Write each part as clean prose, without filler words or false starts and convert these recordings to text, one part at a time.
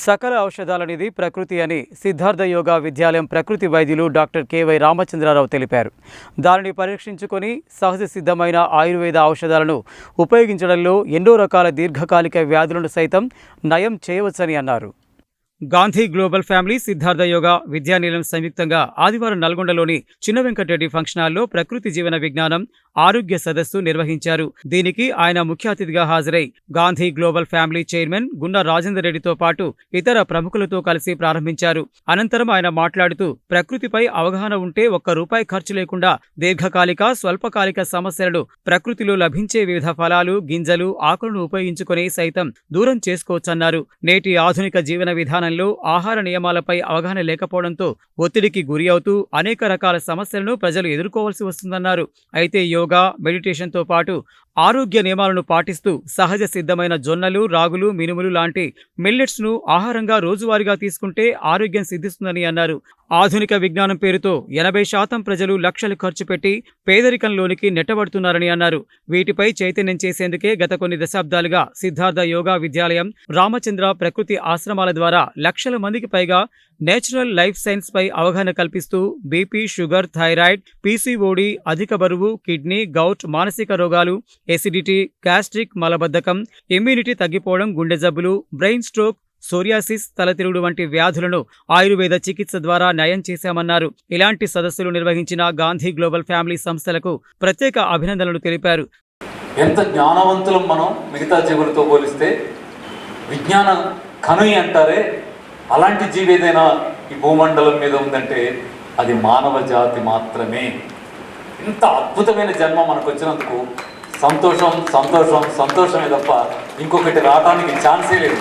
సకల ఔషధాలనిది ప్రకృతి అని సిద్ధార్థ యోగా విద్యాలయం ప్రకృతి వైద్యులు డాక్టర్ కెవై రామచంద్రారావు తెలిపారు. దానిని పరీక్షించుకొని సహజ సిద్ధమైన ఆయుర్వేద ఔషధాలను ఉపయోగించడంలో ఎన్నో రకాల దీర్ఘకాలిక వ్యాధులను సైతం నయం చేయవచ్చని అన్నారు. గాంధీ గ్లోబల్ ఫ్యామిలీ సిద్ధార్థ యోగా విద్యానిలయం సంయుక్తంగా ఆదివారం నల్గొండలోని చిన్న వెంకటరెడ్డి ఫంక్షన్ హాల్లో ప్రకృతి జీవన విజ్ఞానం ఆరోగ్య సదస్సు నిర్వహించారు. దీనికి ఆయన ముఖ్య అతిథిగా హాజరై గాంధీ గ్లోబల్ ఫ్యామిలీ చైర్మన్ గున్న రాజేందర్ రెడ్డితో పాటు ఇతర ప్రముఖులతో కలిసి ప్రారంభించారు. అనంతరం ఆయన మాట్లాడుతూ ప్రకృతిపై అవగాహన ఉంటే ₹1 ఖర్చు లేకుండా దీర్ఘకాలిక స్వల్పకాలిక సమస్యలను ప్రకృతిలో లభించే వివిధ ఫలాలు గింజలు ఆకులను ఉపయోగించుకుని సైతం దూరం చేసుకోవచ్చన్నారు. నేటి ఆధునిక జీవన విధానం ఆహార నియమాలపై అవగాహన లేకపోవడంతో ఒత్తిడికి గురి అవుతూ అనేక రకాల సమస్యలను ప్రజలు ఎదుర్కోవాల్సి వస్తుందన్నారు. అయితే యోగా మెడిటేషన్తో పాటు ఆరోగ్య నియమాలను పాటిస్తూ సహజ సిద్ధమైన జొన్నలు రాగులు మినుములు లాంటి మిల్లెట్స్ ను ఆహారంగా రోజువారీగా తీసుకుంటే ఆరోగ్యం సిద్ధిస్తుందని అన్నారు. ఆధునిక విజ్ఞానం పేరుతో 80% ప్రజలు లక్షలు ఖర్చు పెట్టి పేదరికంలోనికి నెట్టబడుతున్నారని అన్నారు. వీటిపై చైతన్యం చేసేందుకే గత కొన్ని దశాబ్దాలుగా సిద్ధార్థ యోగా విద్యాలయం రామచంద్ర ప్రకృతి ఆశ్రమాల ద్వారా లక్షల మందికి పైగా నేచురల్ లైఫ్ సైన్స్ పై అవగాహన కల్పిస్తూ బీపీ, షుగర్, థైరాయిడ్, పీసీఓడి, అధిక బరువు, కిడ్నీ, గౌట్, మానసిక రోగాలు, ఎసిడిటీ, గ్యాస్ట్రిక్, మలబద్ధకం, ఇమ్యూనిటీ తగ్గిపోవడం, గుండె జబ్బులు, బ్రెయిన్ స్ట్రోక్, సోరియాసిస్, తలతిరుగుడు వంటి వ్యాధులను ఆయుర్వేద చికిత్స ద్వారా నయం చేశామన్నారు. ఇలాంటి సదస్సులు నిర్వహించిన గాంధీ గ్లోబల్ ఫ్యామిలీ సంస్థలకు ప్రత్యేక అభినందనలు తెలిపారు. ఎంత జ్ఞానవంతులం మనం మిగతా జీవులతో పోలిస్తే. విజ్ఞాన కనుయి అంటారే, అలాంటి జీవి ఏదైనా ఈ భూమండలం మీద ఉందంటే అది మానవ జాతి మాత్రమే. ఇంత అద్భుతమైన జన్మ మనకు వచ్చినందుకు సంతోషం సంతోషం సంతోషమే తప్ప ఇంకొకటి రావడానికి ఛాన్సే లేదు.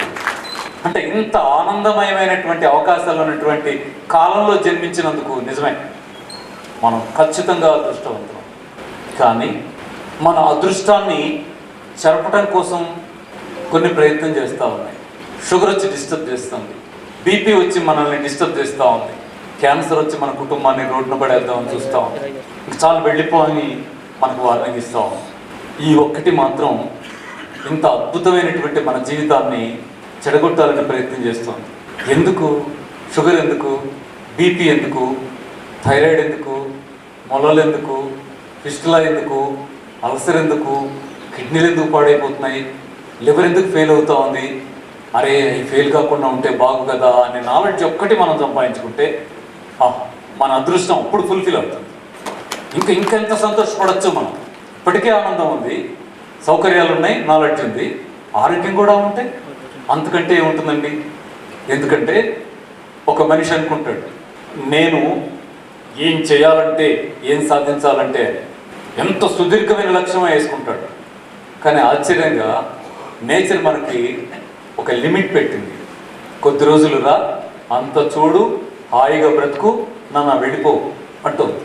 అంటే ఇంత ఆనందమయమైనటువంటి అవకాశాలు ఉన్నటువంటి కాలంలో జన్మించినందుకు నిజమే మనం ఖచ్చితంగా అదృష్టవంతులం. కానీ మన అదృష్టాన్ని చెరపటం కోసం కొన్ని ప్రయత్నం చేస్తూ ఉన్నాయి. షుగర్ వచ్చి డిస్టర్బ్ చేస్తుంది, బీపీ వచ్చి మనల్ని డిస్టర్బ్ చేస్తూ ఉంది, క్యాన్సర్ వచ్చి మన కుటుంబాన్ని రోడ్డున పడేద్దామని చూస్తూ ఉంది, చాలా వెళ్ళిపోని మనకు వార్నింగ్ ఇస్తూ ఉంది. ఈ ఒక్కటి మాత్రం ఇంత అద్భుతమైనటువంటి మన జీవితాన్ని చెడగొట్టాలని ప్రయత్నం చేస్తుంది. ఎందుకు? షుగర్ ఎందుకు? బీపీ ఎందుకు? థైరాయిడ్ ఎందుకు? మొలలు ఎందుకు? ఫిస్టులా ఎందుకు? అల్సర్ ఎందుకు? కిడ్నీలు ఎందుకు పాడైపోతున్నాయి? లివర్ ఎందుకు ఫెయిల్ అవుతూ ఉంది? అరే ఈ ఫెయిల్ కాకుండా ఉంటే బాగు కదా అనే నాలెడ్జ్ ఒక్కటి మనం సంపాదించుకుంటే మన అదృష్టం అప్పుడు ఫుల్ఫిల్ అవుతుంది. ఇంకెంత సంతోషపడచ్చు మనం. ఇప్పటికే ఆనందం ఉంది, సౌకర్యాలు ఉన్నాయి, నాలెడ్జ్ ఉంది, ఆరోగ్యం కూడా ఉంటే అంతకంటే ఏముంటుందండి. ఎందుకంటే ఒక మనిషి అనుకుంటాడు నేను ఏం చేయాలంటే ఏం సాధించాలంటే ఎంత సుదీర్ఘమైన లక్ష్యం వేసుకుంటాడు. కానీ ఆశ్చర్యంగా నేచర్ మనకి ఒక లిమిట్ పెట్టింది. కొద్ది రోజులు రా, అంత చూడు, హాయిగా బ్రతుకు, నన్ను వెళ్ళిపో అంటుంది.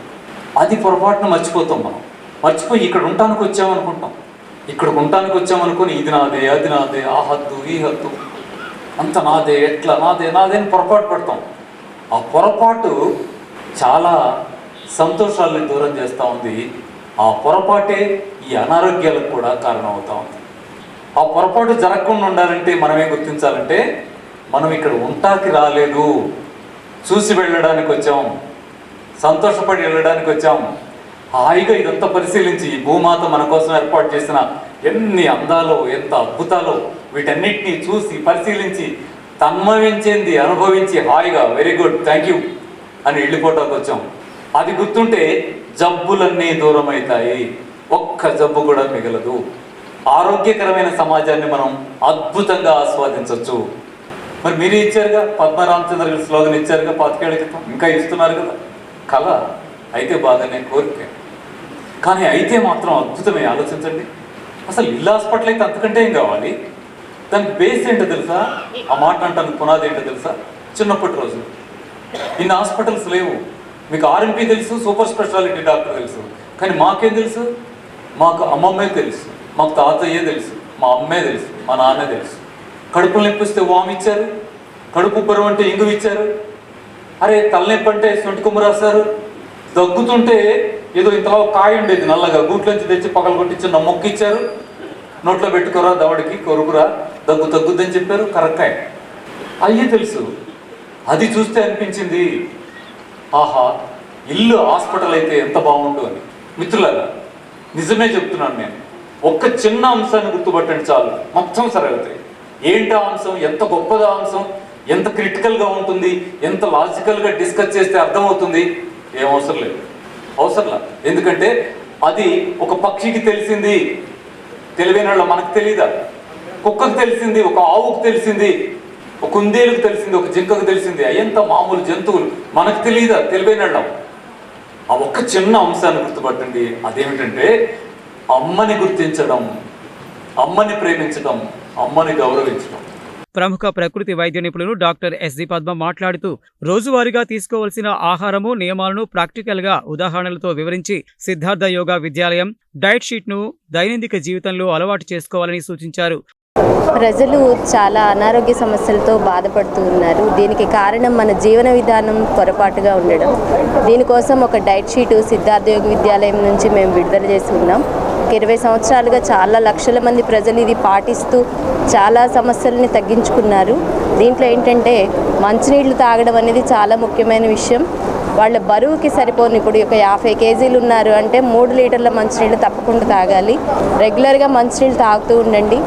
అది పొరపాటున మర్చిపోతాం మనం. మర్చిపోయి ఇక్కడ ఉండటానికి వచ్చామనుకుంటాం. ఇక్కడికి ఉండటానికి వచ్చామనుకుని ఇది నాదే అది నాదే, ఆ హద్దు ఈ హద్దు అంత నాదే, ఎట్లా నాదే నాదే అని పొరపాటు పడతాం. ఆ పొరపాటు చాలా సంతోషాలని దూరం చేస్తూ ఉంది. ఆ పొరపాటే ఈ అనారోగ్యాలకు కూడా కారణం అవుతూ ఉంది. ఆ పొరపాటు జరగకుండా ఉండాలంటే మనమే గుర్తించాలంటే మనం ఇక్కడ ఉంటాకి రాలేదు, చూసి వెళ్ళడానికి వచ్చాం, సంతోషపడి వెళ్ళడానికి వచ్చాం. హాయిగా ఇదంతా పరిశీలించి ఈ భూమాత మన కోసం ఏర్పాటు చేసిన ఎన్ని అందాలో ఎంత అద్భుతాలో వీటన్నిటినీ చూసి పరిశీలించి తన్మయించింది అనుభవించి హాయిగా వెరీ గుడ్ థ్యాంక్ యూ అని వెళ్ళిపోవటానికి వచ్చాం. అది గుర్తుంటే జబ్బులన్నీ దూరం అవుతాయి, ఒక్క జబ్బు కూడా మిగలదు. ఆరోగ్యకరమైన సమాజాన్ని మనం అద్భుతంగా ఆస్వాదించవచ్చు. మరి మీరు ఇచ్చారుగా, పద్మరామచంద్ర గారు స్లోగన్ ఇచ్చారుగా 25 ఏళ్ల క్రితం, ఇంకా ఇస్తున్నారు కదా. కళ అయితే బాగానే, కోరిక కానీ అయితే మాత్రం అద్భుతమే. ఆలోచించండి, అసలు ఇల్లు హాస్పిటల్ అయితే అంతకంటే ఏం కావాలి? దానికి బేస్ ఏంటో తెలుసా? ఆ మాట అంటానికి పునాది ఏంటో తెలుసా? చిన్నప్పటి రోజులు ఇన్ని హాస్పిటల్స్ లేవు. మీకు ఆర్ఎంపీ తెలుసు, సూపర్ స్పెషాలిటీ డాక్టర్ తెలుసు, కానీ మాకేం తెలుసు? మాకు అమ్మమ్మే తెలుసు, మాకు తాతయ్యే తెలుసు, మా అమ్మే తెలుసు, మా నాన్నే తెలుసు. కడుపులు నొప్పి వస్తే వాము ఇచ్చారు, కడుపు ఉబ్బరం అంటే ఇంగు ఇచ్చారు, అరే తలనొప్పి అంటే సొంటి కొమ్ము రాశారు, దగ్గుతుంటే ఏదో ఇంతలో కాయ ఉండేది నల్లగా గూట్లోంచి తెచ్చి పగలు కొట్టించి మొక్కు ఇచ్చారు, నోట్లో పెట్టుకోరా దవడికి కొరుకురా దగ్గు తగ్గుద్దని చెప్పారు, కరక్కాయ. అయ్యే తెలుసు. అది చూస్తే అనిపించింది, ఆహా ఇల్లు హాస్పిటల్ అయితే ఎంత బాగుండు అని. మిత్రులారా, నిజమే చెప్తున్నాను నేను. ఒక్క చిన్న అంశాన్ని గుర్తుపట్టండి చాలు, మొత్తం సరే అవుతాయి. ఏంటి ఆ అంశం, ఎంత గొప్పదా అంశం, ఎంత క్రిటికల్గా ఉంటుంది, ఎంత లాజికల్గా డిస్కస్ చేస్తే అర్థమవుతుంది. ఏం అవసరం లేదు, అవసరంలా. ఎందుకంటే అది ఒక పక్షికి తెలిసింది, తెలివైన వాళ్ళ మనకు తెలియదా? కుక్కకు తెలిసింది, ఒక ఆవుకు తెలిసింది, ఒక కుందేలుకు తెలిసింది, ఒక జింకకు తెలిసింది. అయ్యంత మామూలు జంతువులు, మనకు తెలియదా తెలివైన వాళ్ళం? ఆ ఒక్క చిన్న అంశాన్ని గుర్తుపట్టండి. అదేమిటంటే అమ్మని గుర్తించడం, అమ్మని ప్రేమించడం, అమ్మని గౌరవించడం. ప్రముఖ ప్రకృతి వైద్య నిపుణులు డాక్టర్ ఎస్జి పద్మ మాట్లాడుతూ రోజువారీగా తీసుకోవాల్సిన ఆహారము నియమాలను ప్రాక్టికల్గా ఉదాహరణలతో వివరించి సిద్ధార్థ యోగా విద్యాలయం డైట్ షీట్ను దైనందిక జీవితంలో అలవాటు చేసుకోవాలని సూచించారు. ప్రజలు చాలా అనారోగ్య సమస్యలతో బాధపడుతూ ఉన్నారు. దీనికి కారణం మన జీవన విధానం పొరపాటుగా ఉండడం. దీనికోసం ఒక డైట్ షీటు సిద్ధార్థ యోగ విద్యాలయం నుంచి మేము విడుదల చేసి ఉన్నాం. 20 సంవత్సరాలుగా చాలా లక్షల మంది ప్రజలు ఇది పాటిస్తూ చాలా సమస్యల్ని తగ్గించుకున్నారు. దీంట్లో ఏంటంటే మంచినీళ్ళు తాగడం అనేది చాలా ముఖ్యమైన విషయం. వాళ్ళ బరువుకి సరిపోని, ఇప్పుడు ఒక 50 కేజీలు ఉన్నారు అంటే 3 లీటర్ల మంచినీళ్ళు తప్పకుండా తాగాలి. రెగ్యులర్గా మంచినీళ్ళు తాగుతూ ఉండండి.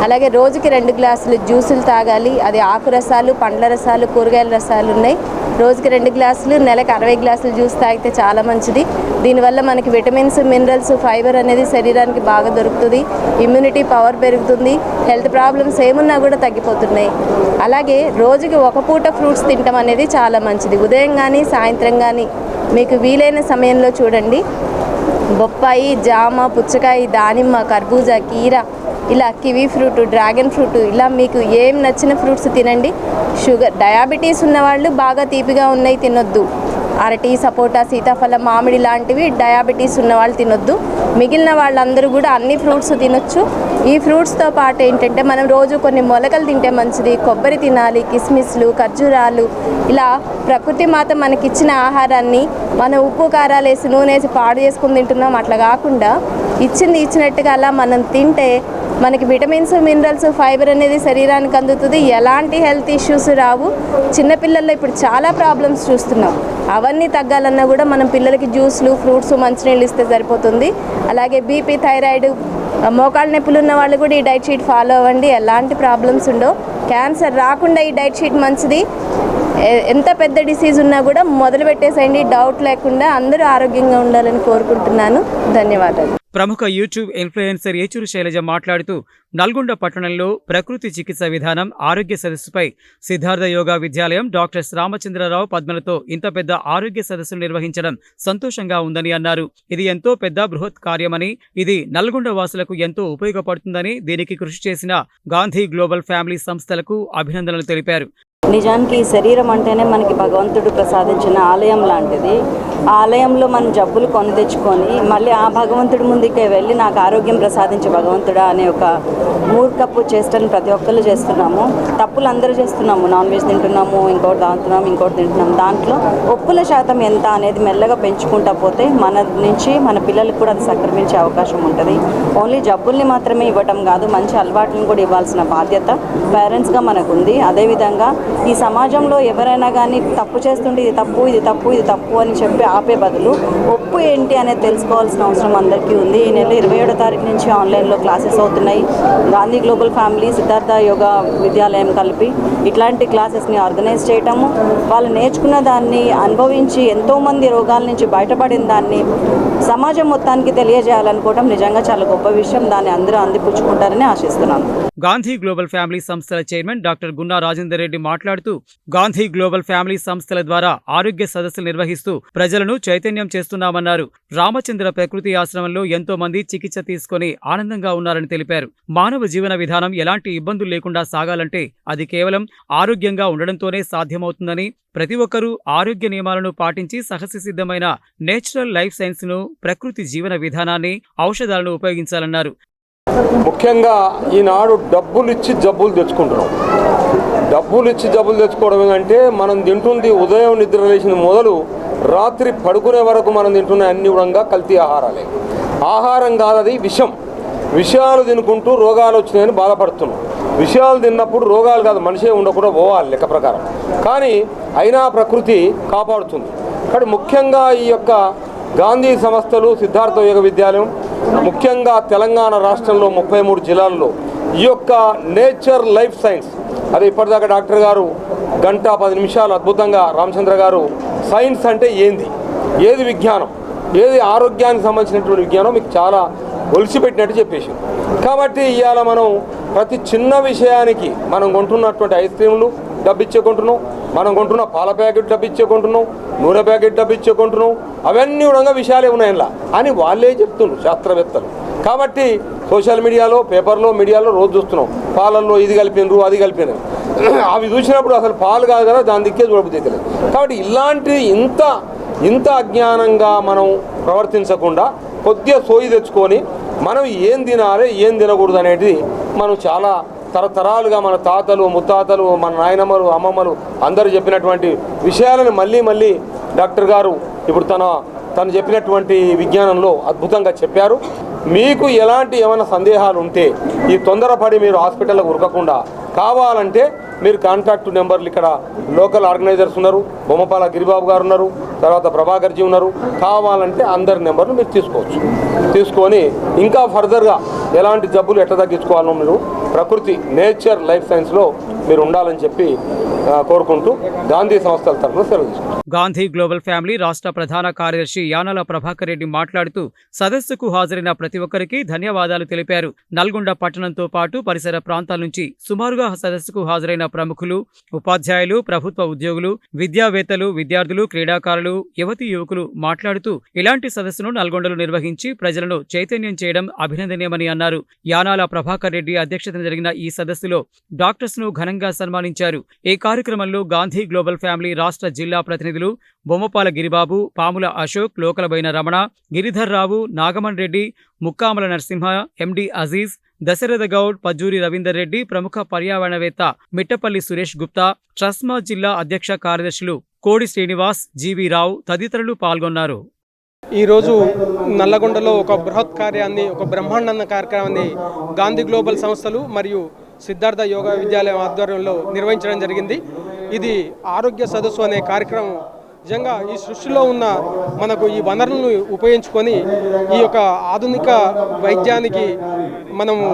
అలాగే రోజుకి 2 గ్లాసులు జ్యూసులు తాగాలి. అది ఆకు రసాలు, పండ్ల రసాలు, కూరగాయల రసాలు ఉన్నాయి. రోజుకి 2 గ్లాసులు, నెలకు 60 గ్లాసులు జ్యూస్ తాగితే చాలా మంచిది. దీనివల్ల మనకి విటమిన్స్, మినరల్స్, ఫైబర్ అనేది శరీరానికి బాగా దొరుకుతుంది. ఇమ్యూనిటీ పవర్ పెరుగుతుంది. హెల్త్ ప్రాబ్లమ్స్ ఏమున్నా కూడా తగ్గిపోతున్నాయి. అలాగే రోజుకి ఒక పూట ఫ్రూట్స్ తినడం అనేది చాలా మంచిది. ఉదయం కానీ సాయంత్రం కానీ మీకు వీలైన సమయంలో చూడండి. బొప్పాయి, జామ, పుచ్చకాయ, దానిమ్మ, కర్బూజా, కీరా, ఇలా కివీ ఫ్రూట్, డ్రాగన్ ఫ్రూట్, ఇలా మీకు ఏం నచ్చిన ఫ్రూట్స్ తినండి. డయాబెటీస్ ఉన్నవాళ్ళు బాగా తీపిగా ఉన్నాయి తినొద్దు. అరటి, సపోటా, సీతాఫలం, మామిడి లాంటివి డయాబెటీస్ ఉన్నవాళ్ళు తినొద్దు. మిగిలిన వాళ్ళందరూ కూడా అన్ని ఫ్రూట్స్ తినొచ్చు. ఈ ఫ్రూట్స్తో పాటు ఏంటంటే మనం రోజు కొన్ని మొలకలు తింటే మంచిది. కొబ్బరి తినాలి, కిస్మిస్లు, ఖర్జూరాలు, ఇలా ప్రకృతి మాత మనకిచ్చిన ఆహారాన్ని మనం ఉప్పు కారాలు వేసి నూనె వేసి పాడు చేసుకుని తింటున్నాం. అట్లా కాకుండా ఇచ్చింది ఇచ్చినట్టుగా అలా మనం తింటే మనకి విటమిన్స్, మినరల్స్, ఫైబర్ అనేది శరీరానికి అందుతుంది. ఎలాంటి హెల్త్ ఇష్యూస్ రావు. చిన్నపిల్లల్లో ఇప్పుడు చాలా ప్రాబ్లమ్స్ చూస్తున్నాం. అవన్నీ తగ్గాలన్నా కూడా మనం పిల్లలకి జ్యూస్లు, ఫ్రూట్స్, మంచినీళ్ళు ఇస్తే సరిపోతుంది. అలాగే బీపీ, థైరాయిడ్, మోకాళ్ళ నొప్పులు ఉన్న వాళ్ళు కూడా ఈ డైట్ షీట్ ఫాలో అవ్వండి. ఎలాంటి ప్రాబ్లమ్స్ ఉండవు. క్యాన్సర్ రాకుండా ఈ డైట్ షీట్ మంచిది. ఎంత పెద్ద డిసీజ్ ఉన్నా కూడా మొదలు పెట్టేసేయండి, డౌట్ లేకుండా. అందరూ ఆరోగ్యంగా ఉండాలని కోరుకుంటున్నాను. ధన్యవాదాలు. ప్రముఖ యూట్యూబ్ ఇన్ఫ్లుయెన్సర్ ఏచూరు శైలజ మాట్లాడుతూ నల్గొండ పట్టణంలో ప్రకృతి చికిత్స విధానం ఆరోగ్య సదస్సుపై సిద్ధార్థ యోగా విద్యాలయం డాక్టర్స్ రామచంద్రరావు పద్మలతో ఇంత పెద్ద ఆరోగ్య సదస్సును నిర్వహించడం సంతోషంగా ఉందని అన్నారు. ఇది ఎంతో పెద్ద బృహత్ కార్యమని, ఇది నల్గొండ వాసులకు ఎంతో ఉపయోగపడుతుందని, దీనికి కృషి చేసిన గాంధీ గ్లోబల్ ఫ్యామిలీ సంస్థలకు అభినందనలు తెలిపారు. నిజానికి శరీరం అంటేనే మనకి భగవంతుడు ప్రసాదించిన ఆలయం లాంటిది. ఆ ఆలయంలో మనం జబ్బులు కొని తెచ్చుకొని మళ్ళీ ఆ భగవంతుడి ముందుకే వెళ్ళి నాకు ఆరోగ్యం ప్రసాదించే భగవంతుడా అనే ఒక మూర్ఖపు చేష్టను ప్రతి ఒక్కళ్ళు చేస్తున్నాము. తప్పులు అందరూ చేస్తున్నాము. నాన్ వెజ్ తింటున్నాము, ఇంకోటి తాగుతున్నాము, ఇంకోటి తింటున్నాము. దాంట్లో ఒప్పుల శాతం ఎంత అనేది మెల్లగా పెంచుకుంటా పోతే మన నుంచి మన పిల్లలకు కూడా అది సంక్రమించే అవకాశం ఉంటుంది. ఓన్లీ జబ్బుల్ని మాత్రమే ఇవ్వటం కాదు, మంచి అలవాట్లను కూడా ఇవ్వాల్సిన బాధ్యత పేరెంట్స్గా మనకు ఉంది. అదేవిధంగా ఈ సమాజంలో ఎవరైనా కానీ తప్పు చేస్తుంటే ఇది తప్పు, ఇది తప్పు, ఇది తప్పు అని చెప్పి ఆపే బదులు ఒప్పు ఏంటి అనేది తెలుసుకోవాల్సిన అవసరం అందరికీ ఉంది. ఈ నెల 27వ తారీఖు నుంచి ఆన్లైన్లో క్లాసెస్ అవుతున్నాయి. గాంధీ గ్లోబల్ ఫ్యామిలీ, సిద్ధార్థ యోగా విద్యాలయం కలిపి ఇట్లాంటి క్లాసెస్ని ఆర్గనైజ్ చేయటము, వాళ్ళు నేర్చుకున్న దాన్ని అనుభవించి ఎంతోమంది రోగాల నుంచి బయటపడిన దాన్ని సమాజం మొత్తానికి తెలియజేయాలనుకోవడం నిజంగా చాలా గొప్ప విషయం. దాన్ని అందరూ అందిపుచ్చుకుంటారని ఆశిస్తున్నాను. గాంధీ గ్లోబల్ ఫ్యామిలీ సంస్థల చైర్మన్ డాక్టర్ గున్నా రాజేందర్ రెడ్డి మాట్లాడుతూ గాంధీ గ్లోబల్ ఫ్యామిలీ సంస్థల ద్వారా ఆరోగ్య సదస్సులు నిర్వహిస్తూ ప్రజలను చైతన్యం చేస్తున్నామన్నారు. రామచంద్ర ప్రకృతి ఆశ్రమంలో ఎంతో మంది చికిత్స తీసుకుని ఆనందంగా ఉన్నారని తెలిపారు. మానవ జీవన విధానం ఎలాంటి ఇబ్బందులు లేకుండా సాగాలంటే అది కేవలం ఆరోగ్యంగా ఉండడంతోనే సాధ్యమవుతుందని, ప్రతి ఒక్కరూ ఆరోగ్య నియమాలను పాటించి సహజసిద్ధమైన నేచురల్ లైఫ్ సైన్స్ ను, ప్రకృతి జీవన విధానాన్ని, ఔషధాలను ఉపయోగించాలన్నారు. ముఖ్యంగా ఈనాడు డబ్బులు ఇచ్చి జబ్బులు తెచ్చుకుంటున్నాం. డబ్బులు ఇచ్చి జబ్బులు తెచ్చుకోవడం ఏంటంటే మనం తింటుంది ఉదయం నిద్ర లేచిన మొదలు రాత్రి పడుకునే వరకు మనం తింటున్న అన్ని కూడా కల్తీ ఆహారాలే. ఆహారం కాదు, అది విషం. విషయాలు తినుకుంటూ రోగాలు వచ్చినాయని బాధపడుతున్నాం. విషయాలు తిన్నప్పుడు రోగాలు కాదు, మనిషే ఉండకుండా పోవాలి లెక్క ప్రకారం. కానీ అయినా ప్రకృతి కాపాడుతుంది. కానీ ముఖ్యంగా ఈ యొక్క గాంధీ సంస్థలు, సిద్ధార్థ యోగ విద్యాలయం, ముఖ్యంగా తెలంగాణ రాష్ట్రంలో 33 జిల్లాల్లో ఈ యొక్క నేచర్ లైఫ్ సైన్స్, అది ఇప్పటిదాకా డాక్టర్ గారు 1:10 అద్భుతంగా రామచంద్ర గారు సైన్స్ అంటే ఏంది, ఏది విజ్ఞానం, ఏది ఆరోగ్యానికి సంబంధించినటువంటి విజ్ఞానం మీకు చాలా ఒలిసిపెట్టినట్టు చెప్పేసి. కాబట్టి ఇవాళ మనం ప్రతి చిన్న విషయానికి మనం కొంటున్నటువంటి ఐస్ క్రీములు డబ్బిచ్చే కొంటున్నాం, మనం కొంటున్న పాల ప్యాకెట్ డబ్బిచ్చే కొంటున్నాం, నూనె ప్యాకెట్ డబ్బిచ్చే కొంటున్నాం, అవన్నీ కూడా విషయాలే ఉన్నాయి ఇలా అని వాళ్ళే చెప్తున్నారు శాస్త్రవేత్తలు. కాబట్టి సోషల్ మీడియాలో, పేపర్లో, మీడియాలో రోజు చూస్తున్నాం పాలల్లో ఇది కలిపినరు అది కలిపినరు. అవి చూసినప్పుడు అసలు పాలు కాదు కదా, దాని దిక్కే చూడబుద్ధి తెలియదు. కాబట్టి ఇలాంటి ఇంత అజ్ఞానంగా మనం ప్రవర్తించకుండా కొద్దిగా సోయి తెచ్చుకొని మనం ఏం తినాలి ఏం తినకూడదు అనేది మనం చాలా తరతరాలుగా మన తాతలు, ముత్తాతలు, మన నాయనమ్మలు, అమ్మమ్మలు అందరూ చెప్పినటువంటి విషయాలను మళ్ళీ డాక్టర్ గారు ఇప్పుడు తను చెప్పినటువంటి విజ్ఞానంలో అద్భుతంగా చెప్పారు. మీకు ఏమైనా సందేహాలు ఉంటే ఈ తొందరపడి మీరు హాస్పిటల్కి ఉరకకుండా కావాలంటే మీరు కాంటాక్ట్ నెంబర్లు ఇక్కడ లోకల్ ఆర్గనైజర్స్ ఉన్నారు, బొమ్మపాల గిరిబాబు గారు ఉన్నారు, తర్వాత ప్రభాకర్జీ ఉన్నారు. కావాలంటే అందరి నెంబర్లు మీరు తీసుకొని ఇంకా ఫర్దర్గా ఎలాంటి జబ్బులు ఎట్లా తగ్గించుకోవాలో మీరు ప్రకృతి నేచర్ లైఫ్ సైన్స్లో మీరు ఉండాలని చెప్పి కోరుకుంటూ గాంధీ సంస్థల తరఫున సెలవు తీసుకుంటాం. గాంధీ గ్లోబల్ ఫ్యామిలీ రాష్ట్ర ప్రధాన కార్యదర్శి యానాల ప్రభాకర్ రెడ్డి మాట్లాడుతూ సదస్సుకు హాజరైన ప్రతి ఒక్కరికి ధన్యవాదాలు తెలిపారు. నల్గొండ పట్టణంతో పాటు పరిసర ప్రాంతాల నుంచి సుమారుగా సదస్సుకు హాజరైన ప్రముఖులు, ఉపాధ్యాయులు, ప్రభుత్వ ఉద్యోగులు, విద్యావేత్తలు, విద్యార్థులు, క్రీడాకారులు, యువతీ యువకులు మాట్లాడుతూ ఇలాంటి సదస్సును నల్గొండలో నిర్వహించి ప్రజలను చైతన్యం చేయడం అభినందనీయమని అన్నారు. యానాల ప్రభాకర్ రెడ్డి అధ్యక్షతన జరిగిన ఈ సదస్సులో డాక్టర్స్ ను ఘనంగా సన్మానించారు. ఈ కార్యక్రమంలో గాంధీ గ్లోబల్ ఫ్యామిలీ రాష్ట్ర జిల్లా ప్రతినిధులు బొమ్మపాల గిరిబాబు, పాముల అశోక్, లోకలబైన రమణ, గిరిధర్ రావు, నాగమన్ రెడ్డి, ముక్కామల నరసింహ, ఎండి అజీజ్, దశరథ గౌడ్, పజ్జూరి రవీందర్ రెడ్డి, ప్రముఖ పర్యావరణవేత్త మిట్టపల్లి సురేష్ గుప్తా, ట్రస్మా జిల్లా అధ్యక్ష కార్యదర్శులు కోడి శ్రీనివాస్, జీవి రావు తదితరులు పాల్గొన్నారు. ఈరోజు నల్లగొండలో ఒక బృహత్ కార్యాన్ని, ఒక బ్రహ్మాండ కార్యక్రమాన్ని గాంధీ గ్లోబల్ సంస్థలు మరియు సిద్ధార్థ యోగా విద్యాలయం ఆధ్వర్యంలో నిర్వహించడం జరిగింది. ఇది ఆరోగ్య సదస్సు అనే కార్యక్రమం నిజంగా ఈ సృష్టిలో ఉన్న మనకు ఈ వనరులను ఉపయోగించుకొని ఈ యొక్క ఆధునిక వైద్యానికి మనము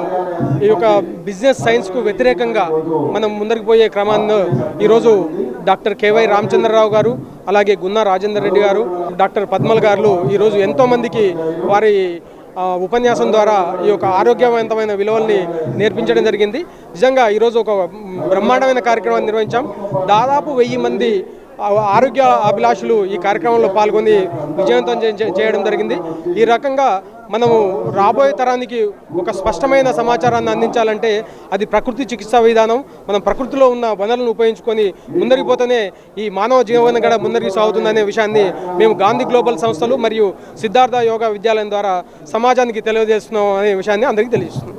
ఈ యొక్క బిజినెస్ సైన్స్కు వ్యతిరేకంగా మనం ముందరికి పోయే క్రమాన్ని ఈరోజు డాక్టర్ కేవై రామచంద్రరావు గారు, అలాగే గున్నా రాజేందర్ రెడ్డి గారు, డాక్టర్ పద్మల్ గారు ఈరోజు ఎంతోమందికి వారి ఉపన్యాసం ద్వారా ఈ యొక్క ఆరోగ్యవంతమైన విలువల్ని నేర్పించడం జరిగింది. నిజంగా ఈరోజు ఒక బ్రహ్మాండమైన కార్యక్రమాన్ని నిర్వహించాం. దాదాపు 1000 మంది ఆరోగ్య అభిలాషులు ఈ కార్యక్రమంలో పాల్గొని విజయవంతం చేయడం జరిగింది. ఈ రకంగా మనము రాబోయే తరానికి ఒక స్పష్టమైన సమాచారాన్ని అందించాలంటే అది ప్రకృతి చికిత్సా విధానం. మనం ప్రకృతిలో ఉన్న వనరులను ఉపయోగించుకొని ముందరికి పోతేనే ఈ మానవ జీవనం కూడా ముందరికి సాగుతుందనే విషయాన్ని మేము గాంధీ గ్లోబల్ సంస్థలు మరియు సిద్ధార్థ యోగా విద్యాలయం ద్వారా సమాజానికి తెలియజేస్తున్నాం అనే విషయాన్ని అందరికీ తెలియజేస్తున్నాం.